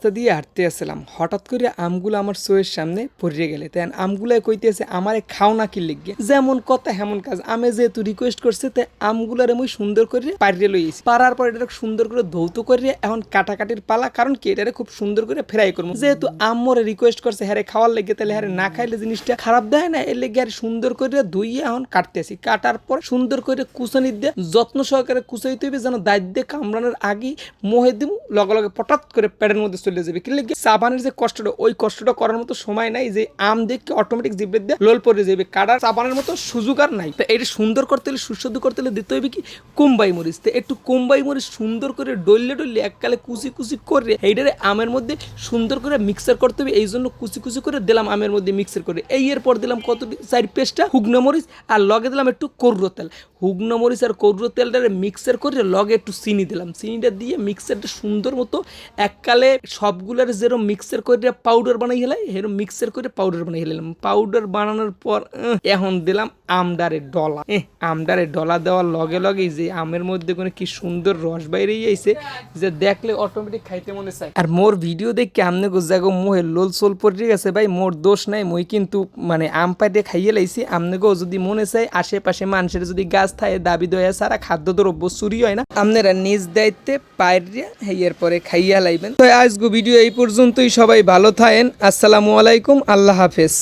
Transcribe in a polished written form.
রাস্তা দিয়ে হাঁটতে আসছিলাম, হঠাৎ করে আমগুলো আমার চোখের সামনে পড়ে গেলে তাই আমগুলো কইতেছে আমারে খাও না কি লিখবে, যেমন কথা হেমন কাজ। আমি যেহেতু রিকোয়েস্ট করছে তাই আমগুলার আমি সুন্দর করে পাড়িয়ে লইছি, পাড়ার পর এটা সুন্দর করে ধৌত করে এখন কাটাকাটির পালা, কারণ কি এটা খুব সুন্দর করে ফ্রাই করবো। যেহেতু আম্মরে রিকোয়েস্ট করছে হ্যারে খাওয়ার লেগে, তাহলে হ্যারে না খাইলে জিনিসটা খারাপ দেয় না, এর লেগে আর সুন্দর করে ধুইয়ে এখন কাটতেছি। কাটার পর সুন্দর করে কুচানি দিয়ে যত্ন সহকারে কুচাইতে হবে, যেন দাঁত দিয়ে কামড়ানোর আগেই মোহে দিব লগে লগে পটাত করে পেটের মধ্যে চলে যাবে। কি লেগে চাবানের যে কষ্টটা, ওই কষ্টটা করার মতো সময় নাই, যে আম দেখে অটোমেটিক জিভে দিয়ে লোল পড়ে যাবে, কাটার চাবানের মতো সুযোগ আর নাই। তো এটা সুন্দর করতে হলে, সুস্বাদু করতে হলে দিতে হবে কি কোম্বাই মরিচ। তো একটু কোম্বাই মরিচ সুন্দর করে ডললে ডললে এককালে কুচি কুচি করে এইটারে আমের মধ্যে সুন্দর করে মিক্সার করতে হবে। এই জন্য কুচি কুচি করে দিলাম আমের মধ্যে মিক্সার করে। এই এরপর দিলাম কত 4 পেস্টটা হুগনো মরিচ, আর লগে দিলাম একটু করুর তেল। হুগনো মরিচ আর করুর তেলটারে মিক্সার করে লগে একটু চিনি দিলাম, চিনিটা দিয়ে মিক্সারটা সুন্দর মতো এককালে সবগুলোর যেরকম মিক্সার করে পাউডার বানাই হেলাই, এরকম মিক্সার করে পাউডার বানাই হেলাম। পাউডার বানানোর পর এখন দিলাম আমডারে ডলা। আমডারে ডলা দেওয়ার লগে লগেই যে আমের মধ্যে কোনো কি সুন্দর রস বাইরে যাইছে, যে দেখলে অটোমেটিক খাইতে মনে চায়। আর মোর ভিডিও দেখে আমনে গো জাগো মোহে লোল সোল পড়ে গেছে ভাই, মোর দোষ নাই, মই কিন্তু মানে আম পাইতে খাইয়ে লাইছি। আমনে গো যদি মনে চায় আশেপাশে মানুষের যদি গাছ থাকে দাবি দয়া সারা খাদ্য দ্রব্য চুরি হয় না, আপনারা নিজ দায়িত্বে পাইরিয়া হেয়ার পরে খাইয়া লাইবেন। তো আজগো ভিডিও এই পর্যন্তই, সবাই ভালো থাকেন, আসসালামু আলাইকুম, আল্লাহ হাফেজ।